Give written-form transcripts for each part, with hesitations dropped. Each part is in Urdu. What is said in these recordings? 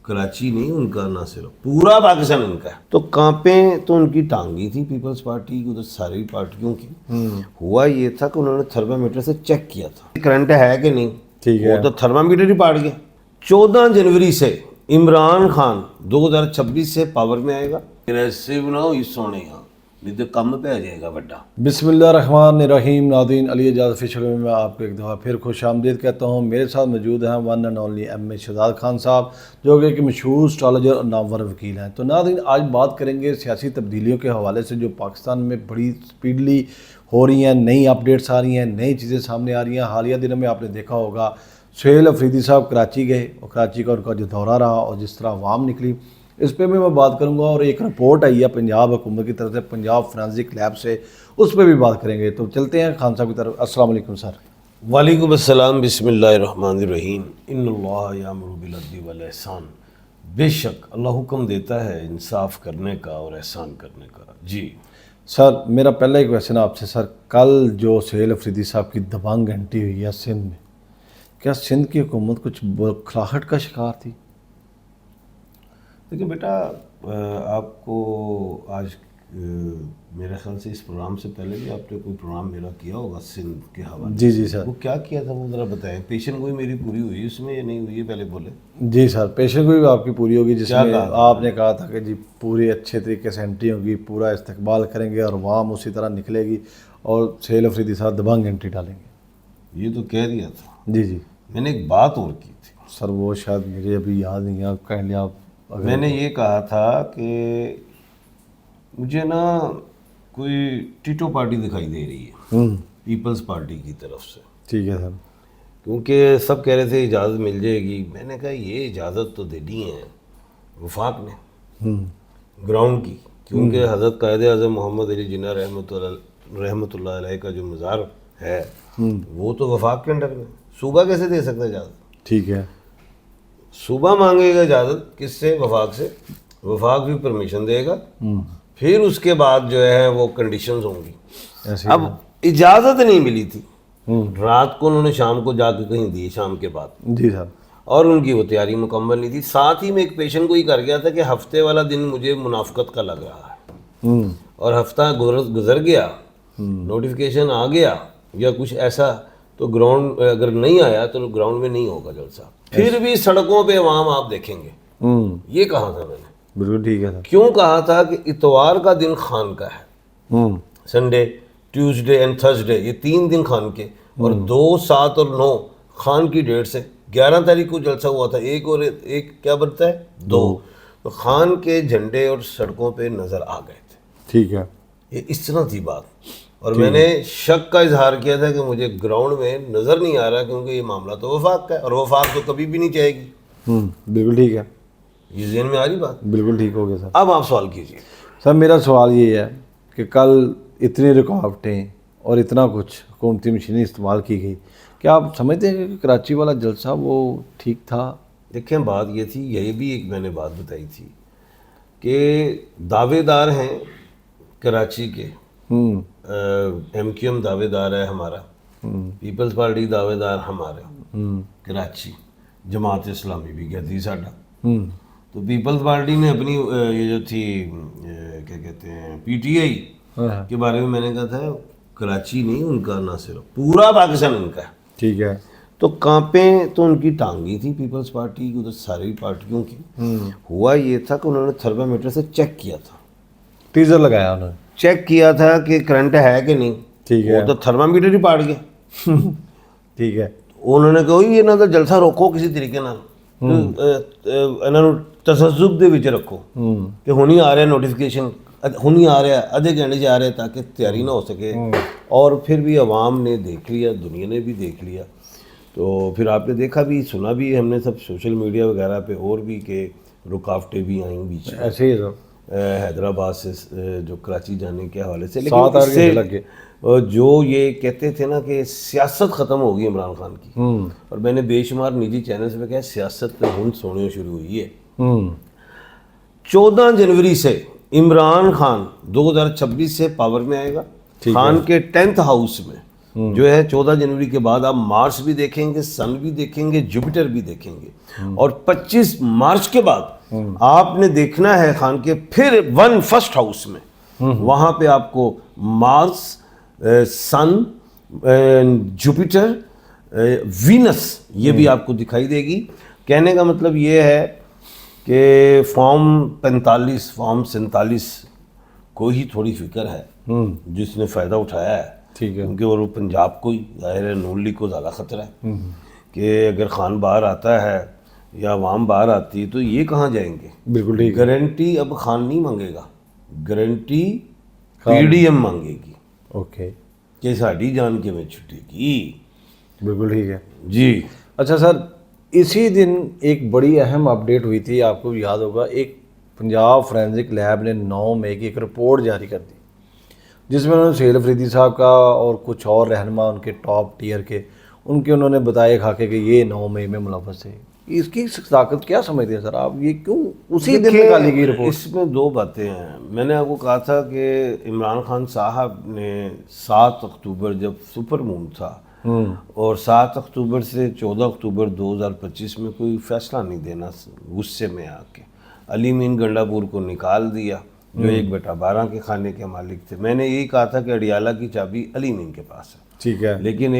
کراچی نہیں ان کا، نہ صرف پورا پاکستان ان کا ہے. تو کانپیں تو ان کی ٹانگی تھی پیپلز پارٹی کی، ادھر ساری پارٹیوں کی. ہوا یہ تھا کہ انہوں نے تھرمامیٹر سے چیک کیا تھا کرنٹ ہے کہ نہیں. ٹھیک ہے. وہ تو تھرمامیٹر ہی پاٹ گیا. 14 جنوری سے عمران خان 2026 سے پاور میں آئے گا. اگریسو نہ ہو اس سونے یہاں، نہیں تو کم پہ آ جائے گا بڑا. بسم اللہ الرحمن الرحیم. ناظرین، علی اعجاز آفیشیل میں آپ کو ایک دفعہ پھر خوش آمدید کہتا ہوں. میرے ساتھ موجود ہیں ون اینڈ اونلی ایم اے شہزاد خان صاحب، جو کہ ایک مشہور اسٹرالوجر اور نامور وکیل ہیں. تو ناظرین، آج بات کریں گے سیاسی تبدیلیوں کے حوالے سے جو پاکستان میں بڑی سپیڈلی ہو رہی ہیں، نئی اپڈیٹس آ رہی ہیں، نئی چیزیں سامنے آ رہی ہیں. حالیہ دنوں میں آپ نے دیکھا ہوگا سہیل افریدی صاحب کراچی گئے اور کراچی کا ان کا جو دورہ رہا اور جس طرح عوام نکلی، اس پہ بھی میں بات کروں گا. اور ایک رپورٹ آئی ہے پنجاب حکومت کی طرف سے، پنجاب فورینسک لیب سے، اس پہ بھی بات کریں گے. تو چلتے ہیں خان صاحب کی طرف. السلام علیکم سر. وعلیکم السلام. بسم اللہ الرحمن الرحیم. ان اللہ یامر بالعدل والاحسان. بے شک اللہ حکم دیتا ہے انصاف کرنے کا اور احسان کرنے کا. جی سر، میرا پہلا ایک کویسچن آپ سے. سر، کل جو سہیل افریدی صاحب کی دبنگ انٹری ہوئی ہے سندھ میں، کیا سندھ کی حکومت کچھ بکھلاہٹ کا شکار تھی؟ دیکھیں بیٹا، آپ کو آج میرے خیال سے اس پروگرام سے پہلے بھی آپ نے کوئی پروگرام میرا کیا ہوگا سندھ کے حوالے جی سے. جی سر. وہ کیا کیا تھا وہ ذرا بتائیں. پیشن گوئی میری پوری ہوئی اس میں یا نہیں ہوئی ہے پہلے بولے. جی سر، پیشن گوئی آپ کی پوری ہوگی، جس کیا میں کہا آپ نے کہا تھا کہ جی پوری اچھے طریقے سے انٹری ہوگی، پورا استقبال کریں گے اور عوام اسی طرح نکلے گی اور سہیل افریدی صاحب دبنگ انٹری ڈالیں گے. یہ تو کہہ دیا تھا. جی جی میں نے ایک بات اور کی تھی. سر، وہ شاید مجھے ابھی یاد نہیں ہے، آپ کہہ لیں آپ. میں نے یہ کہا تھا کہ مجھے نا کوئی ٹیٹو پارٹی دکھائی دے رہی ہے پیپلز پارٹی کی طرف سے. ٹھیک ہے سر. کیونکہ سب کہہ رہے تھے اجازت مل جائے گی. میں نے کہا یہ اجازت تو دینی ہے وفاق نے گراؤنڈ کی، کیونکہ حضرت قائد اعظم محمد علی جناح رحمۃ اللہ علیہ کا جو مزار ہے وہ تو وفاق کے انڈر میں. صوبہ کیسے دے سکتا ہے اجازت؟ ٹھیک ہے. صوبہ مانگے گا اجازت کس سے؟ وفاق سے. وفاق بھی پرمیشن دے گا، پھر اس کے بعد جو ہے وہ کنڈیشنز ہوں گی. ایسے اب اجازت نہیں ملی تھی. رات کو انہوں نے شام کو جا کے کہیں دی، شام کے بعد. جی سر. اور ان کی وہ تیاری مکمل نہیں تھی. ساتھ ہی میں ایک پیشن گوئی کر گیا تھا کہ ہفتے والا دن مجھے منافقت کا لگ رہا ہے، اور ہفتہ گزر گیا، نوٹیفیکیشن آ گیا یا کچھ ایسا، تو گراؤنڈ اگر نہیں آیا تو گراؤنڈ میں نہیں ہوگا جلسہ. پھر بھی سڑکوں پہ عوام آپ دیکھیں گے. یہ کہا تھا میں نے. بالکل ٹھیک ہے سر. کیوں کہا تھا کہ اتوار کا دن خان کا ہے، سنڈے، ٹیوزڈے اینڈ تھرسڈے، یہ 3 دن خان کے، اور 2، 7 اور 9 خان کی ڈیٹ سے. 11 تاریخ کو جلسہ ہوا تھا، ایک اور ایک کیا بنتا ہے 2. تو خان کے جھنڈے اور سڑکوں پہ نظر آ گئے تھے. ٹھیک ہے. یہ اس طرح تھی بات. اور میں نے شک کا اظہار کیا تھا کہ مجھے گراؤنڈ میں نظر نہیں آ رہا، کیونکہ یہ معاملہ تو وفاق کا ہے، اور وفاق تو کبھی بھی نہیں چاہے گی. بالکل ٹھیک ہے. یہ ذہن میں آ رہی بات. بالکل ٹھیک ہو گیا سر. اب آپ سوال کیجیے. سر، میرا سوال یہ ہے کہ کل اتنی رکاوٹیں اور اتنا کچھ حکومتی مشینیں استعمال کی گئی، کیا آپ سمجھتے ہیں کہ کراچی والا جلسہ وہ ٹھیک تھا؟ دیکھیں، بات یہ تھی، یہ بھی ایک میں نے بات بتائی تھی کہ دعوے دار ہیں کراچی کے، ایم کیو ایم دعوے دار ہے ہمارا، پیپلز پارٹی دعوے دار ہمارے، کراچی جماعت اسلامی بھی کہتی ساڈا. تو پیپلز پارٹی نے اپنی یہ جو تھی کیا کہتے ہیں پی ٹی آئی کے بارے میں نے کہا تھا کراچی نہیں ان کا، نہ صرف پورا پاکستان ان کا ہے. ٹھیک ہے. تو کانپیں تو ان کی ٹانگی تھی پیپلز پارٹی کی، ادھر ساری پارٹیوں کی. ہوا یہ تھا کہ انہوں نے تھرمامیٹر سے چیک کیا تھا، ٹیزر لگایا انہوں نے، چیک کیا تھا کہ کرنٹ ہے کہ نہیں. ٹھیک ہے. وہ تو تھرمامیٹر ہی پاٹ گیا. ٹھیک ہے. انہوں نے کہا یہ نہ تو جلسہ روکو کسی طریقے نال، انہوں نے تسزب دے وچ رکھو کہ ہونی آ رہا نوٹیفیکیشن، ہونی آ رہا آدھے گھنٹے سے آ رہا ہے تاکہ تیاری نہ ہو سکے. اور پھر بھی عوام نے دیکھ لیا، دنیا نے بھی دیکھ لیا. تو پھر آپ نے دیکھا بھی، سنا بھی ہم نے سب سوشل میڈیا وغیرہ پہ، اور بھی کہ رکاوٹیں بھی آئیں بیچ میں ایسے ہی سر، حیدرآباد سے جو کراچی جانے کے حوالے سے. 7 لیکن اس سے لگ گئے. جو یہ کہتے تھے نا کہ سیاست ختم ہوگی عمران خان کی، اور میں نے بے شمار نجی چینلز پہ کہا سیاست پہ ہند سونے شروع ہوئی ہے. 14 جنوری سے عمران خان 2026 سے پاور میں آئے گا. خان کے 10th ہاؤس میں جو ہے 14 جنوری کے بعد آپ مارس بھی دیکھیں گے, سن بھی دیکھیں گے, جوپیٹر بھی دیکھیں گے. اور 25 مارچ کے بعد آپ نے دیکھنا ہے خان کے پھر فرسٹ ہاؤس میں, وہاں پہ آپ کو مارس, سن, جوپیٹر, وینس یہ بھی آپ کو دکھائی دے گی. کہنے کا مطلب یہ ہے کہ فارم 45 فارم 47 کو ہی تھوڑی فکر ہے جس نے فائدہ اٹھایا ہے. ٹھیک ہے. کیونکہ وہ پنجاب کو ہی ظاہر ہے, نون لیگ کو زیادہ خطرہ ہے کہ اگر خان باہر آتا ہے یا عوام باہر آتی ہے تو یہ کہاں جائیں گے. بالکل ٹھیک. گارنٹی اب خان نہیں مانگے گا, گارنٹی پی ڈی ایم مانگے گی. اوکے, کہ ساڑی جان کے میں چھٹی کی. بالکل ٹھیک ہے جی. اچھا سر, اسی دن ایک بڑی اہم اپڈیٹ ہوئی تھی, آپ کو بھی یاد ہوگا, ایک پنجاب فورینزک لیب نے 9 مئی کی ایک رپورٹ جاری کر دی جس میں انہوں نے سہیل افریدی صاحب کا اور کچھ اور رہنما ان کے ٹاپ ٹیئر کے انہوں نے بتایا خاکے کہ یہ 9 مئی میں ملوث ہے. اس کی صداقت کیا سمجھتے ہیں سر آپ, یہ کیوں اسی دن نکالی گئی رپورٹ؟ اس میں 2 باتیں ہیں. میں نے آپ کو کہا تھا کہ عمران خان صاحب نے 7 اکتوبر جب سپر مون تھا اور 7 اکتوبر سے 14 اکتوبر 2025 میں کوئی فیصلہ نہیں دینا, غصے میں آ کے علی مین گنڈا پور کو نکال دیا جو 1/12 کے خانے کے مالک تھے. میں نے یہی کہا تھا کہ اڈیالہ کی چابی علی مین کے پاس ہے. ٹھیک ہے. لیکن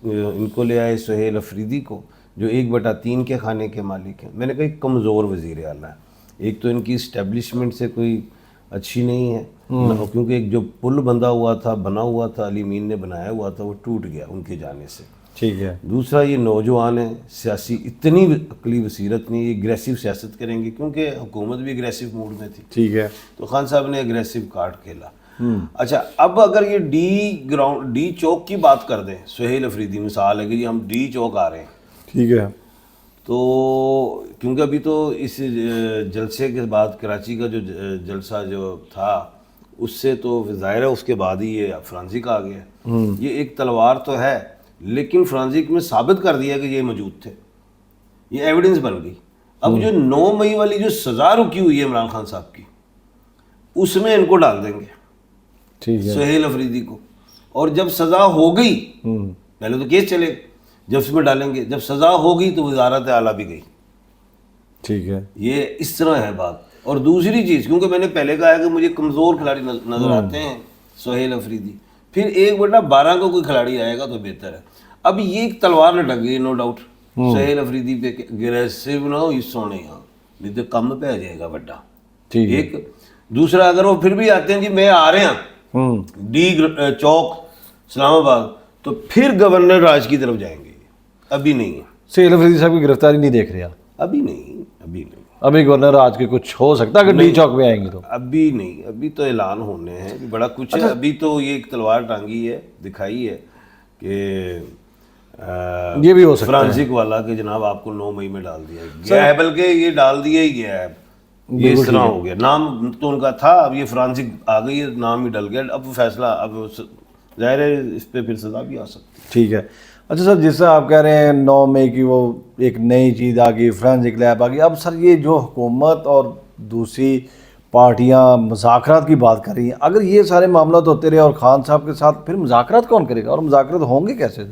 ان کو لے آئے سہیل افریدی کو جو 1/3 کے خانے کے مالک ہیں. میں نے کہا ایک کمزور وزیر اعلیٰ ہے, ایک تو ان کی اسٹیبلشمنٹ سے کوئی اچھی نہیں ہے کیونکہ ایک جو پل بنا ہوا تھا علی مین نے بنایا ہوا تھا وہ ٹوٹ گیا ان کے جانے سے. ٹھیک ہے. دوسرا یہ نوجوان ہیں, سیاسی اتنی عقلی بصیرت نہیں, یہ اگریسو سیاست کریں گے کیونکہ حکومت بھی اگریسو موڈ میں تھی. ٹھیک ہے. تو خان صاحب نے اگریسو کارڈ کھیلا. اچھا, اب اگر یہ ڈی چوک کی بات کر دیں, سہیل افریدی مثال ہے کہ ہم ڈی چوک آ رہے ہیں, ٹھیک ہے, تو کیونکہ ابھی تو اس جلسے کے بعد کراچی کا جو جلسہ جو تھا اس سے تو ظاہر ہے اس کے بعد ہی یہ فرانزک آ گیا. یہ ایک تلوار تو ہے لیکن فرانزک میں ثابت کر دیا کہ یہ موجود تھے, یہ ایویڈنس بن گئی. اب جو 9 مئی والی جو سزا رکی ہوئی ہے عمران خان صاحب کی, اس میں ان کو ڈال دیں گے, ٹھیک ہے, سہیل افریدی کو. اور جب سزا ہو گئی, پہلے تو کیس چلے, جب اس میں ڈالیں گے, جب سزا ہو گئی تو وزارت اعلیٰ بھی گئی. ٹھیک ہے. یہ اس طرح ہے بات. اور دوسری چیز, کیونکہ میں نے پہلے کہا ہے کہ مجھے کمزور کھلاڑی نظر آتے ہیں سہیل افریدی, پھر 1/12 کو کوئی کھلاڑی آئے گا تو بہتر ہے. اب یہ ایک تلوار لٹک گئی نو ڈاؤٹ سہیل افریدی پہ, اگریسو نہ ہو اس سونے یہاں نہیں تو کم پہ آ جائے گا بڑا. ایک دوسرا, اگر وہ پھر بھی آتے ہیں جی میں آ رہے ہیں ڈی چوک اسلام آباد, تو پھر گورنر راج کی طرف جائیں گے. ابھی نہیں ہے, سہیل افریدی صاحب کی گرفتاری نہیں دیکھ رہے آپ؟ ابھی نہیں. ابھی گورنر آج کے کچھ ہو سکتا ہے کہ ڈی چوک پہ آئیں گے تو ابھی نہیں, ابھی تو اعلان ہونے ہیں, بڑا کچھ ہے. ابھی تو یہ ایک تلوار ٹانگی ہے, دکھائی ہے کہ یہ بھی ہو سکتا ہے فرانزک والا کہ جناب آپ کو 9 مئی میں ڈال دیا گیا ہے, بلکہ یہ ڈال دیا ہی گیا ہے. یہ اس طرح ہو گیا, نام تو ان کا تھا, اب یہ فرانزک آ گئی ہے, نام ہی ڈل گیا. اب فیصلہ, اب ظاہر ہے اس پہ پھر سزا بھی آ سکتی ہے. ٹھیک ہے. اچھا سر, جس طرح آپ کہہ رہے ہیں 9 مئی کی وہ ایک نئی چیز آ گئی, فرانزک لیب آ گئی, اب سر یہ جو حکومت اور دوسری پارٹیاں مذاکرات کی بات کر رہی ہیں, اگر یہ سارے معاملات ہوتے رہے اور خان صاحب کے ساتھ, پھر مذاکرات کون کرے گا اور مذاکرات ہوں گے کیسے؟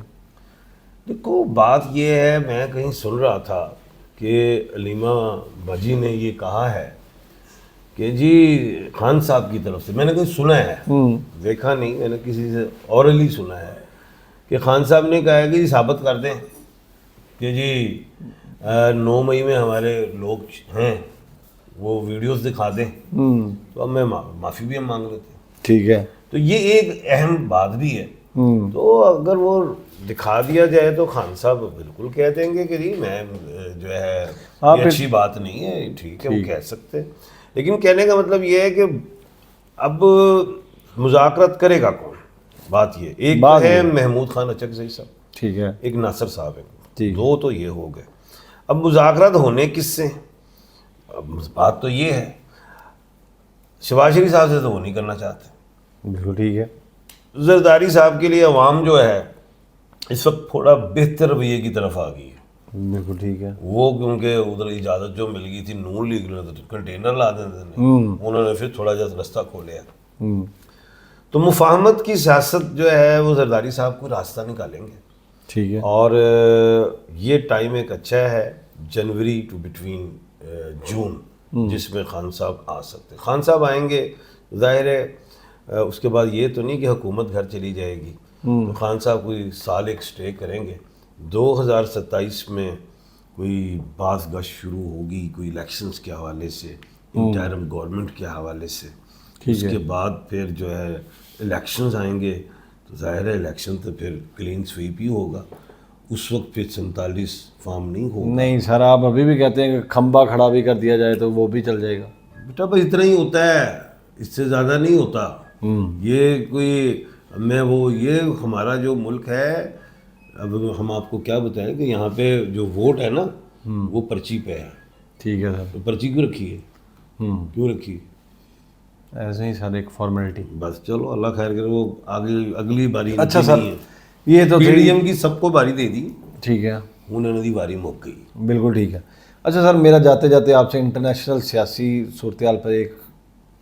دیکھو بات یہ ہے, میں کہیں سن رہا تھا کہ علیمہ بجی نے یہ کہا ہے کہ جی خان صاحب کی طرف سے, میں نے کوئی سنا ہے, دیکھا نہیں, میں نے کسی سے اورلی سنا ہے کہ خان صاحب نے کہا ہے کہ جی ثابت کر دیں کہ جی 9 مئی میں ہمارے لوگ ہیں, وہ ویڈیوز دکھا دیں, تو اب میں معافی بھی ہم مانگ لیتے ہیں. ٹھیک ہے. تو یہ ایک اہم بات بھی ہے. تو اگر وہ دکھا دیا جائے تو خان صاحب بالکل کہہ دیں گے کہ جی میں جو ہے یہ اچھی بات نہیں ہے, ٹھیک ہے, وہ کہہ سکتے. لیکن کہنے کا مطلب یہ ہے کہ اب مذاکرات کرے گا کون؟ بات یہ ایک ہے محمود خان اچکزئی صاحب, ٹھیک ہے, ایک ناصر صاحب ہے, 2 تو یہ ہو گئے. اب مذاکرات ہونے کس سے؟ اب بات تو یہ ہے شہباز شریف صاحب سے تو وہ نہیں کرنا چاہتے. بالکل ٹھیک ہے. زرداری صاحب کے لیے عوام جو ہے اس وقت تھوڑا بہتر رویے کی طرف آ گئی ہے. بالکل ٹھیک ہے. وہ کیونکہ ادھر اجازت جو مل گئی تھی نون لیگ نے, کنٹینر لا دیتے ہیں, انہوں نے پھر تھوڑا جا رستہ کھولیا. تو مفاہمت کی سیاست جو ہے وہ زرداری صاحب کو راستہ نکالیں گے. ٹھیک ہے. اور یہ ٹائم ایک اچھا ہے جنوری ٹو بٹوین جون جس میں خان صاحب آ سکتے ہیں. خان صاحب آئیں گے ظاہر ہے اس کے بعد یہ تو نہیں کہ حکومت گھر چلی جائے گی. تو خان صاحب کوئی سال ایک سٹے کریں گے. 2027 میں کوئی بعض گشت شروع ہوگی کوئی الیکشنز کے حوالے سے, انٹرم گورنمنٹ کے حوالے سے. اس کے بعد پھر جو ہے الیکشنز آئیں گے تو ظاہر ہے الیکشن تو پھر کلین سویپ ہی ہوگا. اس وقت پھر 47 فارم نہیں ہوگا. نہیں سر, آپ ابھی بھی کہتے ہیں کہ کھمبا کھڑا بھی کر دیا جائے تو وہ بھی چل جائے گا. بیٹا بس اتنا ہی ہوتا ہے, اس سے زیادہ نہیں ہوتا. یہ کوئی یہ ہمارا جو ملک ہے, اب ہم آپ کو کیا بتائیں کہ یہاں پہ جو ووٹ ہے نا وہ پرچی پہ ہے. ٹھیک ہے سر. تو پرچی کیوں رکھی ہے؟ کیوں رکھی؟ ایسے ہی سر ایک فارمیلٹی. بس چلو اللہ خیر کرے, وہ اگلی باری. اچھا سر, یہ تو پی ڈی ایم کی سب کو باری دے دی, ٹھیک ہے, انہوں نے باری موک گئی. بالکل ٹھیک ہے. اچھا سر, میرا جاتے جاتے آپ سے انٹرنیشنل سیاسی صورتحال پر ایک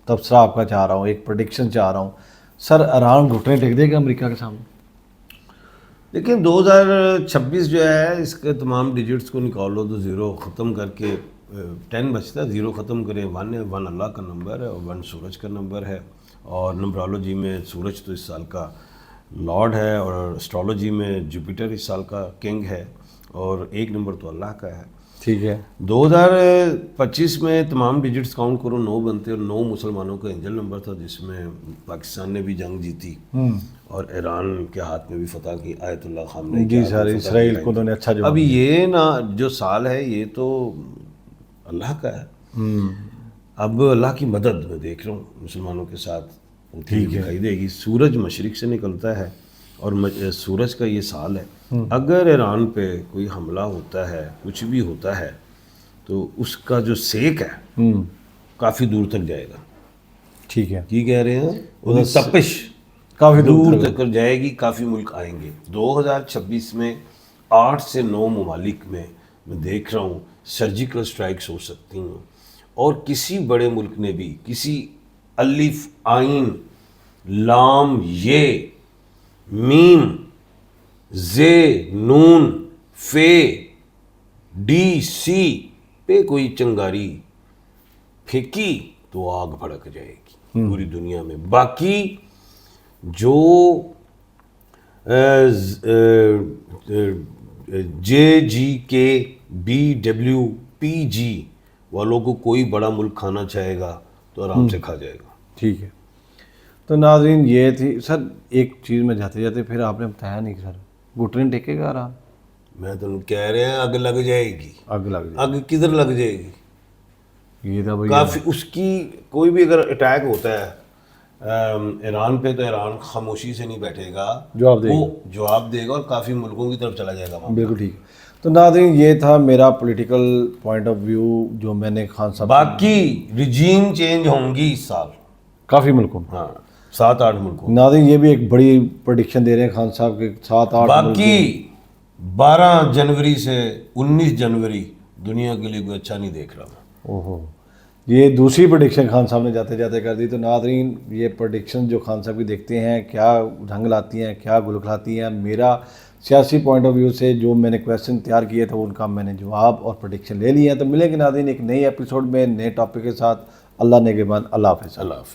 تبصرہ آپ کا چاہ رہا ہوں, ایک پریڈکشن چاہ رہا ہوں. سر ایران گھٹنے ٹیک دے گا امریکہ کے سامنے؟ لیکن 2026 جو ہے اس کے تمام ڈیجٹس کو نکالو تو 0 ختم کر کے 10 بچتا ہے. 0 ختم کریں 1 ہے, 1 اللہ کا نمبر ہے اور 1 سورج کا نمبر ہے. اور نمبرالوجی میں سورج تو اس سال کا لارڈ ہے اور اسٹرالوجی میں جوپیٹر اس سال کا کنگ ہے اور 1 نمبر تو اللہ کا ہے. ٹھیک ہے. 2025 میں تمام ڈیجٹس کاؤنٹ کرو 9 بنتے اور 9 مسلمانوں کا اینجل نمبر تھا جس میں پاکستان نے بھی جنگ جیتی اور ایران کے ہاتھ میں بھی فتح کی. آیت اللہ خامنہ جی سر, اسرائیل کو انہوں نے اچھا جواب. اب یہ نا جو سال ہے یہ تو اللہ کا ہے. اب اللہ کی مدد میں دیکھ رہا ہوں مسلمانوں کے ساتھ دکھائی دے گی. سورج مشرق سے نکلتا ہے اور سورج کا یہ سال ہے. اگر ایران پہ کوئی حملہ ہوتا ہے, کچھ بھی ہوتا ہے, تو اس کا جو سیک ہے کافی دور تک جائے گا. ٹھیک ہے. کی کہہ رہے ہیں وہ تپش کافی دور تک جائے گی, کافی ملک آئیں گے. 2026 میں 8 سے 9 ممالک میں دیکھ رہا ہوں سرجیکل سٹرائکس ہو سکتی ہیں. اور کسی بڑے ملک نے بھی کسی الف عین لام یہ میم زے نون فے ڈی سی پہ کوئی چنگاری پھینکی تو آگ بھڑک جائے گی پوری دنیا میں. باقی جو JGK BWPG والوں کو کوئی بڑا ملک کھانا چاہے گا تو آرام سے کھا جائے گا. ٹھیک ہے. تو ناظرین یہ تھی سر ایک چیز میں جاتے جاتے پھر آپ نے بتایا نہیں سر, گھٹنے ٹیکے گا آرام؟ میں تو کہہ رہے ہیں اگ لگ جائے گی. اگ لگ جائے اگ کدھر لگ جائے گی؟ یہ تھا بھائی کافی اس کی کوئی بھی اگر اٹیک ہوتا ہے ایران پہ تو ایران خاموشی سے نہیں بیٹھے گا, وہ جواب دے گا اور کافی ملکوں کی طرف چلا جائے گا. بالکل ٹھیک. تو ناظرین یہ تھا میرا پولیٹیکل پوائنٹ آف ویو جو میں نے خان صاحب. باقی رجیم چینج ہوں گی اس سال کافی ملکوں میں, ہاں 7-8 ملکوں. ناظرین یہ بھی ایک بڑی پریڈکشن دے رہے ہیں خان صاحب کے 7-8. باقی 12 جنوری سے 19 جنوری دنیا کے لیے کوئی اچھا نہیں دیکھ رہا. اوہو, یہ دوسری پریڈکشن خان صاحب نے جاتے جاتے کر دی. تو ناظرین یہ پریڈکشن جو خان صاحب کی دیکھتے ہیں کیا رنگ لاتی ہیں, کیا گل کھلاتی ہیں. میرا سیاسی پوائنٹ آف ویو سے جو میں نے کویسچن تیار کیے تھے ان کا میں نے جواب اور پریڈکشن لے لی ہیں. تو ملیں گے ناظرین ایک نئی ایپیسوڈ میں نئے ٹاپک کے ساتھ. اللہ نگہبان. اللہ حافظ. اللہ حافظ.